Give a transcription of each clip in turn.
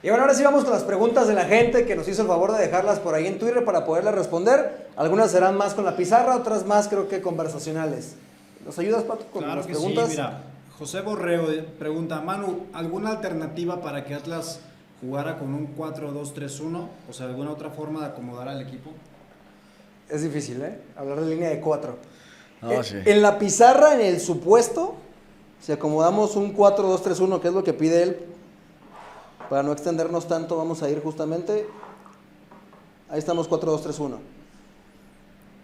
Y bueno, ahora sí vamos con las preguntas de la gente que nos hizo el favor de dejarlas por ahí en Twitter para poderlas responder. Algunas serán más con la pizarra, otras más creo que conversacionales. ¿Nos ayudas, Pato, con claro las que preguntas? Sí, mira, José Borreo pregunta, Manu, ¿alguna alternativa para que Atlas jugara con un 4-2-3-1? O sea, ¿alguna otra forma de acomodar al equipo? Es difícil, hablar de línea de 4. No, sí. En la pizarra, en el supuesto, si acomodamos un 4-2-3-1, que es lo que pide él, para no extendernos tanto, vamos a ir justamente. Ahí estamos, 4-2-3-1.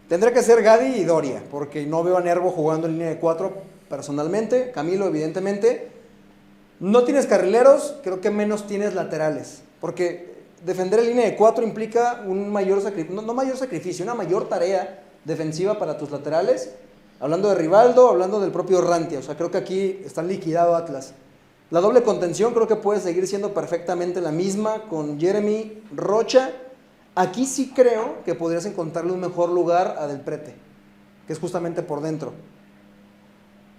Tendrá que ser Gadi y Doria, porque no veo a Nervo jugando en línea de 4 personalmente. Camilo, evidentemente. No tienes carrileros, creo que menos tienes laterales. Porque defender en línea de 4 implica un mayor sacrificio, no mayor sacrificio, una mayor tarea defensiva para tus laterales. Hablando de Rivaldo, hablando del propio Rantia. O sea, creo que aquí está liquidado Atlas. La doble contención creo que puede seguir siendo perfectamente la misma con Jeremy, Rocha. Aquí sí creo que podrías encontrarle un mejor lugar a Del Prete, que es justamente por dentro.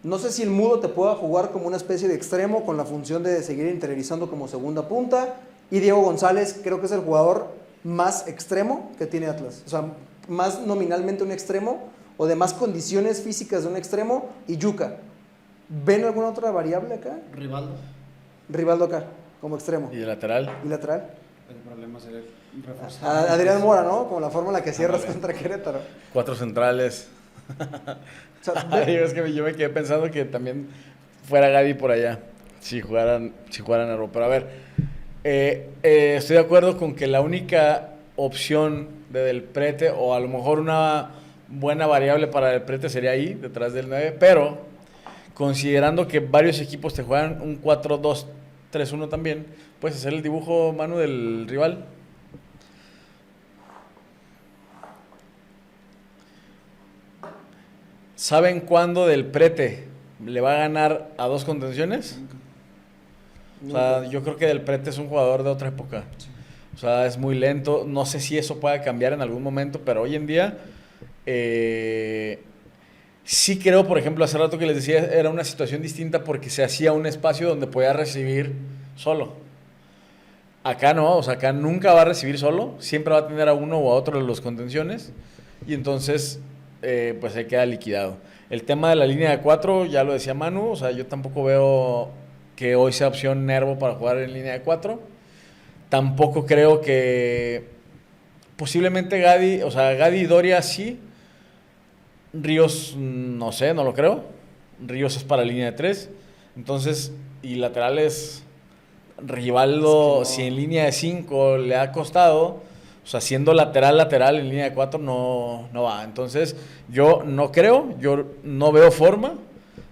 No sé si el Mudo te pueda jugar como una especie de extremo con la función de seguir interiorizando como segunda punta. Y Diego González creo que es el jugador más extremo que tiene Atlas. O sea, más nominalmente un extremo o de más condiciones físicas de un extremo. Y Yuka. ¿Ven alguna otra variable acá? Rivaldo acá, como extremo. ¿Y el lateral? ¿Y lateral? El problema sería reforzar. Adrián Mora, ¿no? Como la forma en la que cierras contra Querétaro. 4 centrales. O sea, Es que yo me quedé pensando que también fuera Gadi por allá, si jugaran Nervo. Pero a ver, estoy de acuerdo con que la única opción de Del Prete, o a lo mejor una buena variable para Del Prete sería ahí, detrás del 9, pero considerando que varios equipos te juegan un 4-2-3-1 también, puedes hacer el dibujo, Manu, del rival. ¿Saben cuándo Del Prete le va a ganar a 2 contenciones? O sea, yo creo que Del Prete es un jugador de otra época. O sea, es muy lento. No sé si eso pueda cambiar en algún momento, pero hoy en día sí creo, por ejemplo, hace rato que les decía, era una situación distinta porque se hacía un espacio donde podía recibir solo. Acá no, o sea, acá nunca va a recibir solo, siempre va a tener a uno o a otro de los contenciones y entonces pues se queda liquidado. El tema de la línea de 4, ya lo decía Manu, o sea, yo tampoco veo que hoy sea opción Nervo para jugar en línea de 4. Tampoco creo que posiblemente Gadi, o sea, Gadi y Doria sí. Ríos, no sé, no lo creo. Ríos es para línea de 3. Entonces, y laterales, Rivaldo, es que no. Si en línea de 5 le ha costado, o sea, siendo lateral en línea de 4 no va. Entonces, yo no creo, yo no veo forma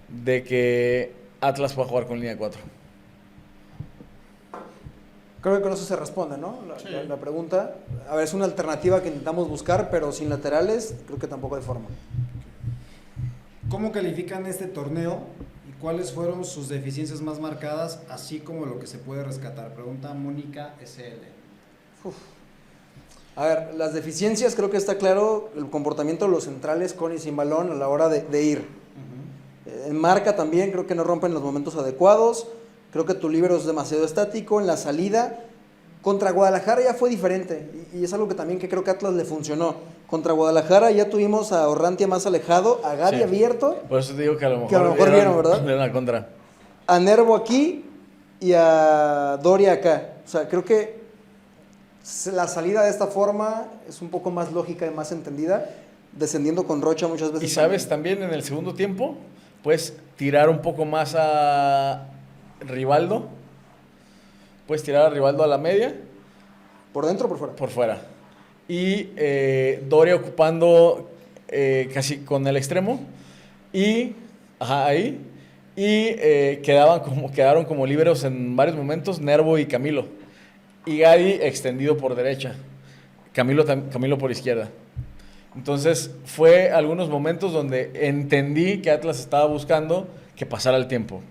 de que Atlas pueda jugar con línea de 4. Creo que con eso se responde, ¿no? La pregunta. A ver, es una alternativa que intentamos buscar, pero sin laterales creo que tampoco hay forma. ¿Cómo califican este torneo y cuáles fueron sus deficiencias más marcadas, así como lo que se puede rescatar? Pregunta Mónica SL. A ver, las deficiencias creo que está claro el comportamiento de los centrales con y sin balón a la hora de ir. En marca también creo que no rompen los momentos adecuados. Creo que tu líbero es demasiado estático. En la salida, contra Guadalajara ya fue diferente. Y es algo que también que creo que a Atlas le funcionó. Contra Guadalajara ya tuvimos a Orrantia más alejado, a Gadi abierto. Por eso te digo que a lo mejor vieron, ¿verdad? Vieron la contra. A Nervo aquí y a Doria acá. O sea, creo que la salida de esta forma es un poco más lógica y más entendida. Descendiendo con Rocha muchas veces. Y sabes, también en el segundo tiempo, puedes tirar un poco más a Rivaldo. Puedes tirar a Rivaldo a la media. ¿Por dentro o por fuera? Por fuera. Y Doria ocupando casi con el extremo. Y ahí. Y quedaron como líberos en varios momentos Nervo y Camilo. Y Gadi extendido por derecha. Camilo por izquierda. Entonces fue algunos momentos donde entendí que Atlas estaba buscando que pasara el tiempo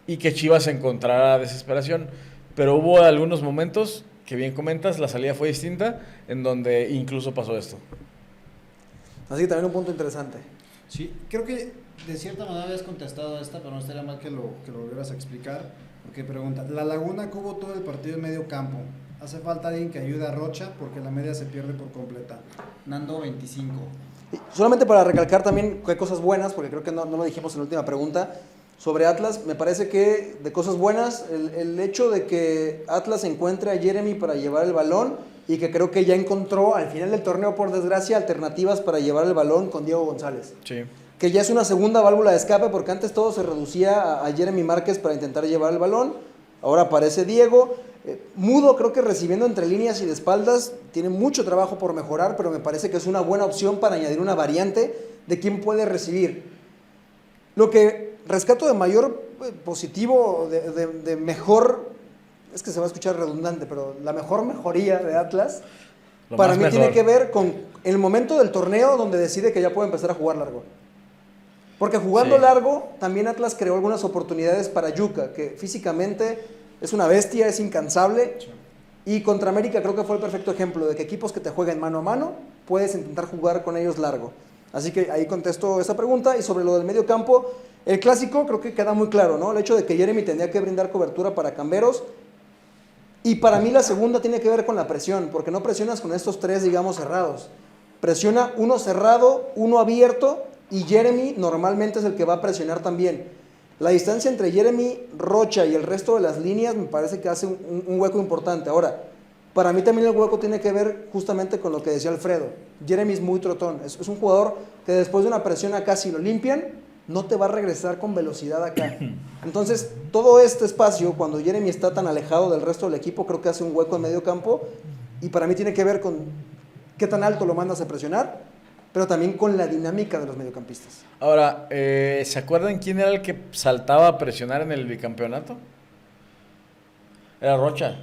y que Chivas encontrara desesperación, pero hubo algunos momentos que bien comentas, la salida fue distinta, en donde incluso pasó esto. Así que también un punto interesante. Sí, creo que de cierta manera habías contestado esta, pero no estaría mal que lo volvieras a explicar. Ok, pregunta. La Laguna cubo todo el partido en medio campo. Hace falta alguien que ayude a Rocha porque la media se pierde por completa. Nando 25. Y solamente para recalcar también que hay cosas buenas, porque creo que no lo dijimos en la última pregunta, sobre Atlas, me parece que de cosas buenas, el hecho de que Atlas encuentre a Jeremy para llevar el balón y que creo que ya encontró al final del torneo, por desgracia, alternativas para llevar el balón con Diego González. Sí. Que ya es una segunda válvula de escape, porque antes todo se reducía a Jeremy Márquez para intentar llevar el balón, ahora aparece Diego. Mudo, creo que recibiendo entre líneas y de espaldas, tiene mucho trabajo por mejorar, pero me parece que es una buena opción para añadir una variante de quién puede recibir. Lo que rescato de mayor positivo, de mejor, es que se va a escuchar redundante, pero la mejor mejoría de Atlas, Lo para más mí mejor. tiene que ver con el momento del torneo donde decide que ya puede empezar a jugar largo. Porque jugando Sí. largo, también Atlas creó algunas oportunidades para Yuka, que físicamente es una bestia, es incansable. Y contra América creo que fue el perfecto ejemplo de que equipos que te jueguen mano a mano, puedes intentar jugar con ellos largo. Así que ahí contesto esa pregunta. Y sobre lo del medio campo, el clásico creo que queda muy claro, ¿no? El hecho de que Jeremy tendría que brindar cobertura para Camberos. Y para mí la segunda tiene que ver con la presión, porque no presionas con estos tres, digamos, cerrados. Presiona uno cerrado, uno abierto, y Jeremy normalmente es el que va a presionar también. La distancia entre Jeremy, Rocha y el resto de las líneas me parece que hace un hueco importante. Ahora, para mí también el hueco tiene que ver justamente con lo que decía Alfredo. Jeremy es muy trotón, es un jugador que después de una presión acá, si lo limpian, no te va a regresar con velocidad acá. Entonces, todo este espacio, cuando Jeremy está tan alejado del resto del equipo, creo que hace un hueco en medio campo, y para mí tiene que ver con qué tan alto lo mandas a presionar, pero también con la dinámica de los mediocampistas. Ahora, ¿se acuerdan quién era el que saltaba a presionar en el bicampeonato? Era Rocha.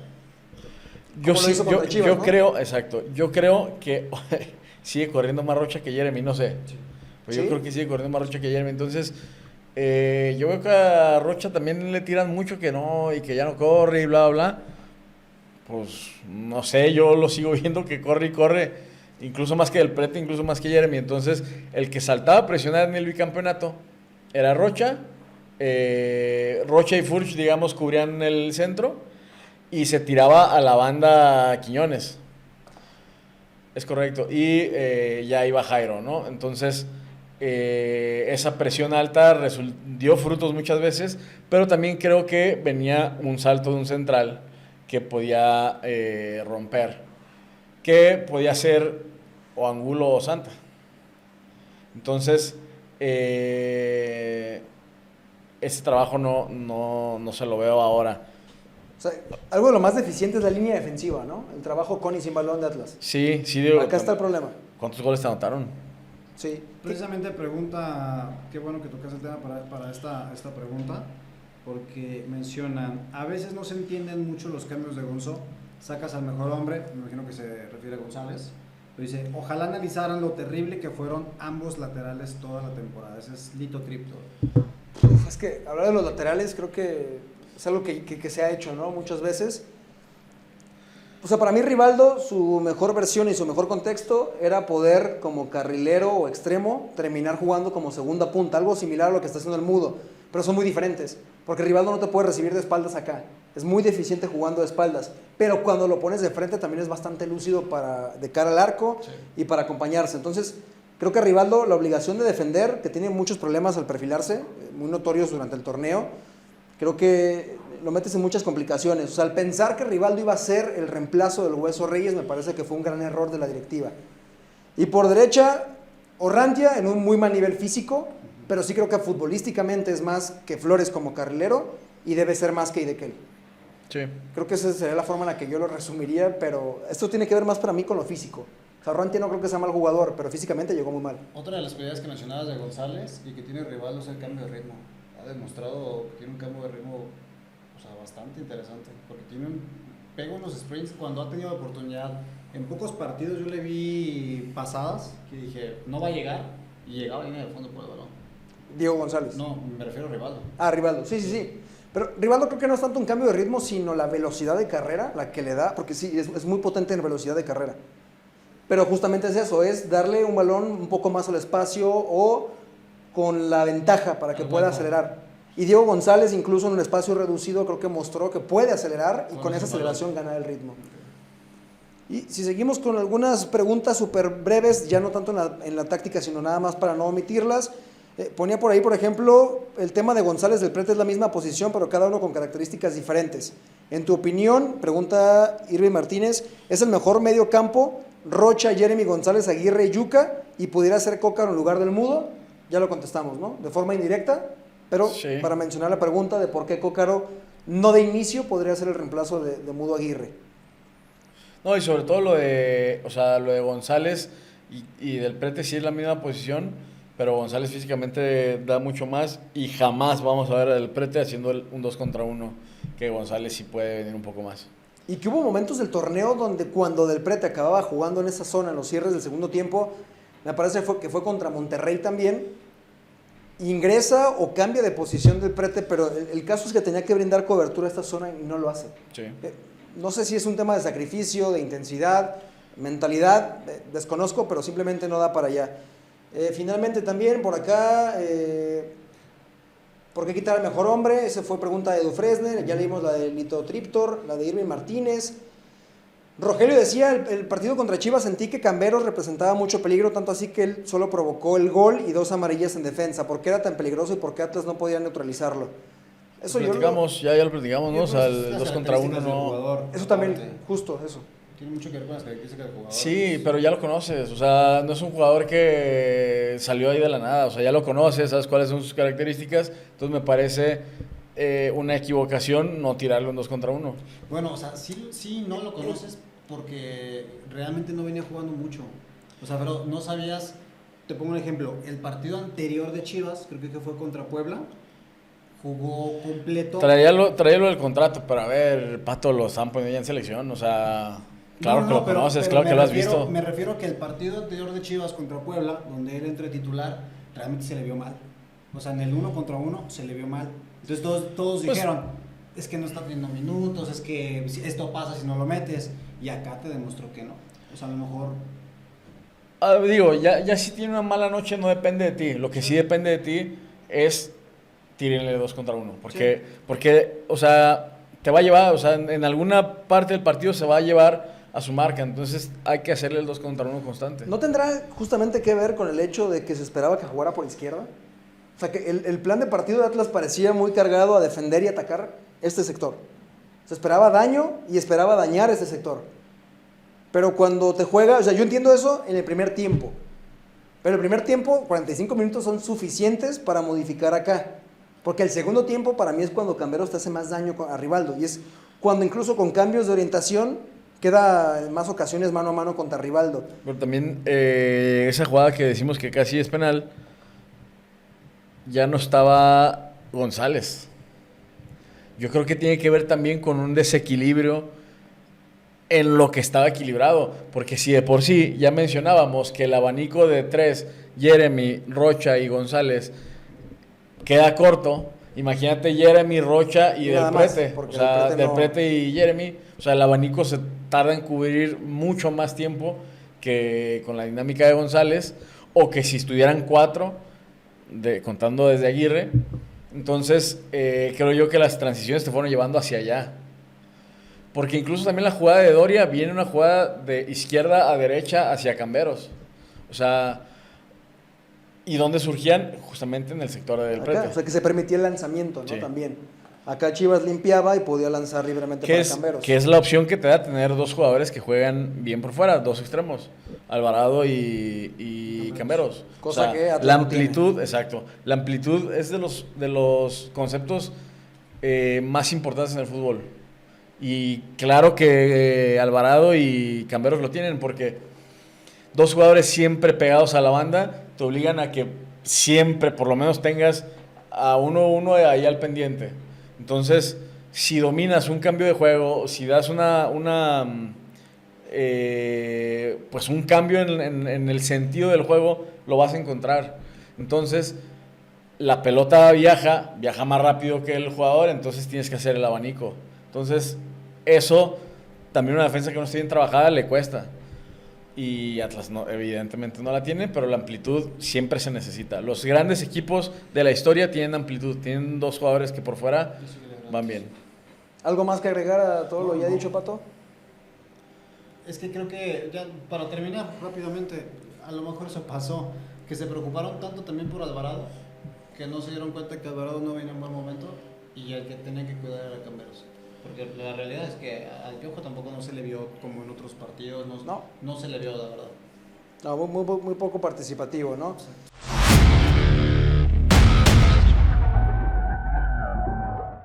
Como lo hizo contra Chivas, ¿no? creo, exacto, yo creo que sigue corriendo más Rocha que Jeremy, no sé. Pues ¿Sí? yo creo que sigue corriendo más Rocha que Jeremy. Entonces, yo veo que a Rocha también le tiran mucho que no, y que ya no corre y bla, bla, bla. Pues, no sé, yo lo sigo viendo que corre y corre, incluso más que Del Prete, incluso más que Jeremy. Entonces, el que saltaba a presionar en el bicampeonato era Rocha. Rocha y Furch, digamos, cubrían el centro y se tiraba a la banda Quiñones. Es correcto. Y ya iba Jairo, ¿no? Entonces, esa presión alta dio frutos muchas veces, pero también creo que venía un salto de un central que podía romper, que podía ser o Angulo o Santa. Entonces, ese trabajo no se lo veo ahora. O sea, algo de lo más deficiente es la línea defensiva, ¿no? El trabajo con y sin balón de Atlas. Sí, digo. Acá está el problema. ¿Cuántos goles te anotaron? Sí. Precisamente pregunta, qué bueno que tocas el tema para esta pregunta, porque mencionan, a veces no se entienden mucho los cambios de Gonzalo, sacas al mejor hombre, me imagino que se refiere a González, pero dice, ojalá analizaran lo terrible que fueron ambos laterales toda la temporada. Ese es Lito Tripto. Es que hablar de los laterales creo que es algo que se ha hecho, ¿no? Muchas veces. O sea, para mí Rivaldo, su mejor versión y su mejor contexto era poder, como carrilero o extremo, terminar jugando como segunda punta, algo similar a lo que está haciendo el Mudo, pero son muy diferentes, porque Rivaldo no te puede recibir de espaldas acá, es muy deficiente jugando de espaldas, pero cuando lo pones de frente también es bastante lúcido de cara al arco, sí, y para acompañarse. Entonces, creo que Rivaldo, la obligación de defender, que tiene muchos problemas al perfilarse, muy notorios durante el torneo, creo que lo metes en muchas complicaciones. O sea, al pensar que Rivaldo iba a ser el reemplazo del Hueso Reyes, me parece que fue un gran error de la directiva. Y por derecha, Orrantia en un muy mal nivel físico, pero sí creo que futbolísticamente es más que Flores como carrilero y debe ser más que Idequel. Sí. Creo que esa sería la forma en la que yo lo resumiría, pero esto tiene que ver más para mí con lo físico. O sea, Orrantia no creo que sea mal jugador, pero físicamente llegó muy mal. Otra de las cualidades que mencionabas de González y que tiene Rivaldo es el cambio de ritmo. Ha demostrado que tiene un cambio de ritmo, o sea, bastante interesante, porque pega unos sprints cuando ha tenido oportunidad. En pocos partidos yo le vi pasadas que dije, no va a llegar, y llegaba a línea de fondo por el balón. Diego González. No, me refiero a Rivaldo. Ah, Rivaldo, sí. Pero Rivaldo creo que no es tanto un cambio de ritmo, sino la velocidad de carrera, la que le da, porque sí, es muy potente en velocidad de carrera. Pero justamente es eso, es darle un balón un poco más al espacio o con la ventaja para que pueda acelerar. Y Diego González, incluso en un espacio reducido, creo que mostró que puede acelerar y Con con ese esa aceleración ganar el ritmo. Y si seguimos con algunas preguntas súper breves, ya no tanto en la táctica, sino nada más para no omitirlas. Ponía por ahí, por ejemplo, el tema de González del Prete es la misma posición, pero cada uno con características diferentes. En tu opinión, pregunta Irving Martínez, ¿es el mejor medio campo Rocha, Jeremy, González, Aguirre, Yuca y pudiera ser Cócaro en lugar del Mudo? Ya lo contestamos, ¿no? De forma indirecta, pero Sí. para mencionar la pregunta de por qué Cócaro no de inicio podría ser el reemplazo de Mudo Aguirre. No, y sobre todo lo de González y del Prete sí es la misma posición, pero González físicamente da mucho más y jamás vamos a ver al Prete haciendo un 2 contra 1, que González sí puede venir un poco más. Y que hubo momentos del torneo donde cuando Del Prete acababa jugando en esa zona, en los cierres del segundo tiempo, me parece que fue contra Monterrey también, ingresa o cambia de posición Del Prete, pero el caso es que tenía que brindar cobertura a esta zona y no lo hace. Sí. No sé si es un tema de sacrificio, de intensidad, mentalidad, desconozco, pero simplemente no da para allá. Finalmente también por acá, ¿por qué quitar al mejor hombre? Esa fue pregunta de Edu Fresner, ya leímos la de Lito Triptor, la de Irving Martínez. Rogelio decía, el partido contra Chivas sentí que Camberos representaba mucho peligro, tanto así que él solo provocó el gol y 2 amarillas en defensa. ¿Por qué era tan peligroso y por qué Atlas no podía neutralizarlo? Eso ya lo platicamos, ¿no? O sea, el 2 contra 1 no... Eso también, justo eso. Tiene mucho que ver con las características del jugador. Sí, pero ya lo conoces, o sea, no es un jugador que salió ahí de la nada, o sea, ya lo conoces, sabes cuáles son sus características, entonces me parece una equivocación no tirarlo en 2 contra 1. Bueno, o sea, sí no lo conoces porque realmente no venía jugando mucho. O sea, pero no sabías, te pongo un ejemplo, el partido anterior de Chivas, creo que fue contra Puebla, jugó completo. Traía lo del contrato, pero a ver, Pato lo están poniendo ya en selección, o sea, claro que lo conoces, pero claro que lo has visto. Me refiero a que el partido anterior de Chivas contra Puebla, donde él entró titular, realmente se le vio mal. O sea, en el 1 contra 1 se le vio mal. Entonces todos Pues, dijeron, es que no está teniendo minutos, es que esto pasa si no lo metes. Y acá te demostró que no. O sea, a lo mejor... Digo, ya si tiene una mala noche no depende de ti, lo que sí depende de ti es tírenle 2 contra 1, porque, o sea, te va a llevar, o sea, en alguna parte del partido se va a llevar a su marca, entonces hay que hacerle el 2 contra 1 constante. ¿No tendrá justamente que ver con el hecho de que se esperaba que jugara por izquierda? O sea, que el plan de partido de Atlas parecía muy cargado a defender y atacar este sector. Se esperaba daño y esperaba dañar este sector. Pero cuando te juega, o sea, yo entiendo eso en el primer tiempo. Pero el primer tiempo, 45 minutos son suficientes para modificar acá. Porque el segundo tiempo para mí es cuando Camberos te hace más daño a Rivaldo. Y es cuando incluso con cambios de orientación queda en más ocasiones mano a mano contra Rivaldo. Pero también esa jugada que decimos que casi es penal, ya no estaba González. Yo creo que tiene que ver también con un desequilibrio en lo que estaba equilibrado. Porque si de por sí ya mencionábamos que el abanico de 3, Jeremy, Rocha y González, queda corto, imagínate Jeremy, Rocha y Del Prete. O sea, Del Prete y Jeremy, o sea, el abanico se tarda en cubrir mucho más tiempo que con la dinámica de González, o que si estuvieran 4, contando desde Aguirre. Entonces, creo yo que las transiciones te fueron llevando hacia allá. Porque incluso también la jugada de Doria viene una jugada de izquierda a derecha hacia Camberos. O sea, ¿y dónde surgían? Justamente en el sector del Prete. O sea, que se permitía el lanzamiento, ¿no? Sí. También. Acá Chivas limpiaba y podía lanzar libremente para Camberos. Que es la opción que te da tener 2 jugadores que juegan bien por fuera, 2 extremos, Alvarado y Camberos. Cosa o sea, que Atlas la no amplitud, tiene. exacto. La amplitud es de los conceptos más importantes en el fútbol. Y claro que Alvarado y Camberos lo tienen, porque 2 jugadores siempre pegados a la banda te obligan a que siempre por lo menos tengas a uno ahí al pendiente. Entonces, si dominas un cambio de juego, si das pues un cambio en el sentido del juego, lo vas a encontrar. Entonces, la pelota viaja más rápido que el jugador, entonces tienes que hacer el abanico. Entonces, eso también una defensa que no esté bien trabajada le cuesta. y Atlas no, evidentemente no la tiene, pero la amplitud siempre se necesita. Los grandes equipos de la historia tienen amplitud, tienen 2 jugadores que por fuera van bien. ¿Algo más que agregar a todo lo ya dicho, Pato? Es que creo que, ya para terminar rápidamente, a lo mejor eso pasó, que se preocuparon tanto también por Alvarado, que no se dieron cuenta que Alvarado no venía en buen momento y el que tenía que cuidar era Camberos. Porque la realidad es que al Piojo tampoco no se le vio como en otros partidos, no se le vio, la verdad. No, muy poco participativo, ¿no? Sí.